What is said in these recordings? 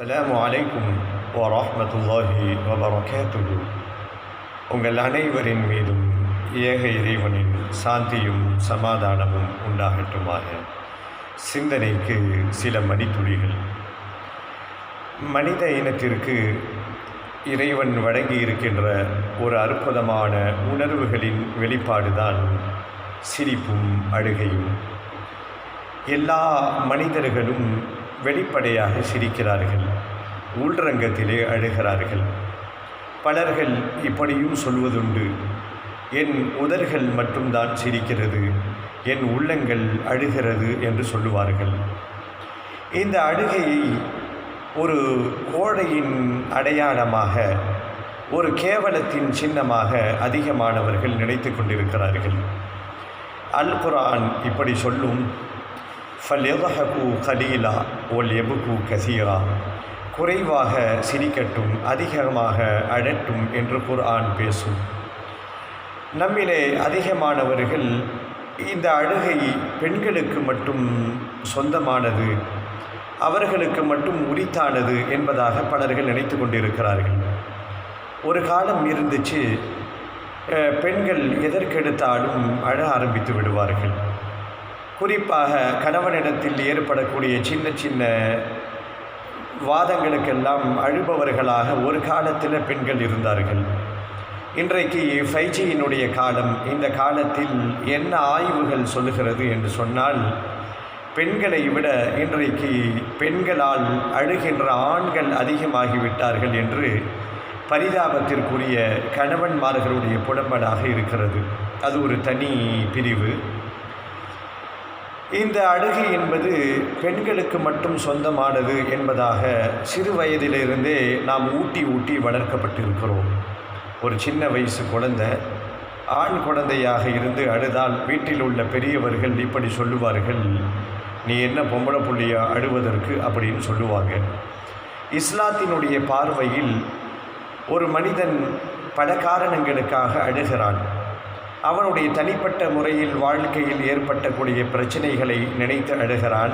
அஸ்ஸலாமு அலைக்கும் வரஹ்மத்துல்லாஹி வபரகாத்துஹு. உங்கள் அனைவரின் மீதும் ஏக இறைவனின் சாந்தியும் சமாதானமும் உண்டாகட்டுமாக. சிந்தனைக்கு சில மணித்துளிகள். மனித இனத்திற்கு இறைவன் வழங்கி இருக்கின்ற ஒரு அற்புதமான உணர்வுகளின் வெளிப்பாடுதான் சிரிப்பும் அழுகையும். எல்லா மனிதர்களும் வெளிப்படையாக சிரிக்கிறார்கள், உள்ரங்கத்திலே அழுகிறார்கள். பலர்கள் இப்படியும் சொல்வதுண்டு, என் உதடுகள் மட்டும்தான் சிரிக்கிறது, என் உள்ளங்கள் அழுகிறது என்று சொல்லுவார்கள். இந்த அழுகையை ஒரு கோழையின் அடையாளமாக, ஒரு கேவலத்தின் சின்னமாக அதிகமானவர்கள் நினைத்து கொண்டிருக்கிறார்கள். அல் குர்ஆன் இப்படி சொல்லும், ஃபல்யதஹகு கலீலா வல்யபுகு கசீரா. குறைவாக சிரிக்கட்டும், அதிகமாக அழட்டும் என்று குர்ஆன் பேசும். நம்மிலே அதிகமானவர்கள் இந்த அழுகை பெண்களுக்கு மட்டும் சொந்தமானது, அவர்களுக்கு மட்டும் உரித்தானது என்பதாக பலர்கள் நினைத்து கொண்டிருக்கிறார்கள். ஒரு காலம் இருந்துச்சு, பெண்கள் எதற்கெடுத்தாலும் அழ ஆரம்பித்து விடுவார்கள். குறிப்பாக கணவனிடத்தில் ஏற்படக்கூடிய சின்ன சின்ன வாதங்களுக்கெல்லாம் அழுபவர்களாக ஒரு காலத்தில் பெண்கள் இருந்தார்கள். இன்றைக்கு 5Gயினுடைய காலம். இந்த காலத்தில் என்ன ஆய்வுகள் சொல்லுகிறது என்று சொன்னால், பெண்களை விட இன்றைக்கு பெண்களால் அழுகின்ற ஆண்கள் அதிகமாகிவிட்டார்கள் என்று பரிதாபத்திற்குரிய கணவன்மார்களுடைய புலம்பலாக இருக்கிறது. அது ஒரு தனி பிரிவு. இந்த அழுகை என்பது பெண்களுக்கு மட்டும் சொந்தமானது என்பதாக சிறு வயதிலிருந்தே நாம் ஊட்டி வளர்க்கப்பட்டிருக்கிறோம். ஒரு சின்ன வயசு குழந்தை ஆண் குழந்தையாக இருந்து அழுதால் வீட்டில் உள்ள பெரியவர்கள் இப்படி சொல்லுவார்கள், நீ என்ன பொம்பளை புள்ளியா அழுவதற்கு அப்படின்னு சொல்லுவாங்க. இஸ்லாத்தினுடைய பார்வையில் ஒரு மனிதன் பல காரணங்களுக்காக அழுகிறான். அவனுடைய தனிப்பட்ட முறையில் வாழ்க்கையில் ஏற்பட்டக்கூடிய பிரச்சனைகளை நினைத்து அழுகிறான்.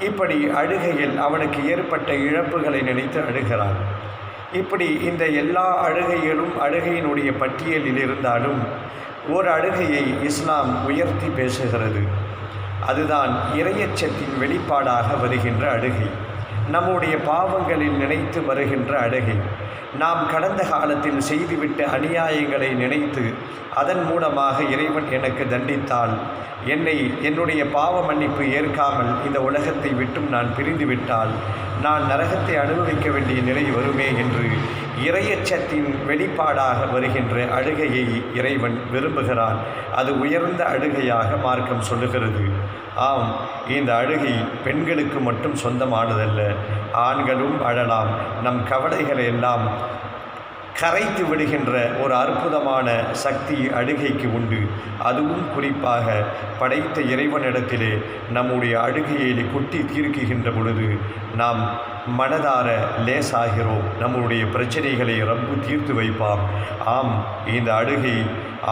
இப்படி அழுகையில் அவனுக்கு ஏற்பட்ட இழப்புகளை நினைத்து அழுகிறான். இப்படி இந்த எல்லா அழுகைகளும் அழுகையினுடைய பட்டியலில் இருந்தாலும் ஒரு அழுகையை இஸ்லாம் உயர்த்தி பேசுகிறது. அதுதான் இறையச்சத்தின் வெளிப்பாடாக வருகின்ற அழுகை, நம்முடைய பாவங்களில் நினைத்து வருகின்ற அழுகை, நாம் கடந்த காலத்தில் செய்துவிட்ட அநியாயங்களை நினைத்து அதன் மூலமாக இறைவன் எனக்கு தண்டித்தால், என்னுடைய பாவ மன்னிப்பு ஏற்காமல் இந்த உலகத்தை விட்டும் நான் பிரிந்துவிட்டால் நான் நரகத்தை அனுபவிக்க வேண்டிய நிலை வருமே என்று இறையச்சத்தின் வெளிப்பாடாக வருகின்ற அழுகையை இறைவன் விரும்புகிறான். அது உயர்ந்த அழுகையாக மார்க்கம் சொல்லுகிறது. ஆம், இந்த அழுகை பெண்களுக்கு மட்டும் சொந்தமானதல்ல, ஆண்களும் அழலாம். நம் கவலைகளை எல்லாம் கரைத்து விடுகின்ற ஒரு அற்புதமான சக்தி அழுகைக்கு உண்டு. அதுவும் குறிப்பாக படைத்த இறைவனிடத்திலே நம்முடைய அழுகையை கொட்டி தீர்க்குகின்ற பொழுது நாம் மனதார லேசாகிறோம். நம்முடைய பிரச்சனைகளை ரப்பு தீர்த்து வைப்பாம். ஆம், இந்த அழுகை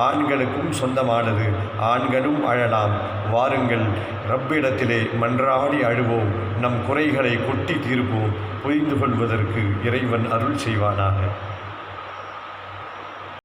ஆண்களுக்கும் சொந்தமானது, ஆண்களும் அழலாம். வாருங்கள், ரப்பிடத்திலே மன்றாடி அழுவோம், நம் குறைகளை கொட்டி தீர்ப்போம். புரிந்து கொள்வதற்கு இறைவன் அருள் செய்வானாக.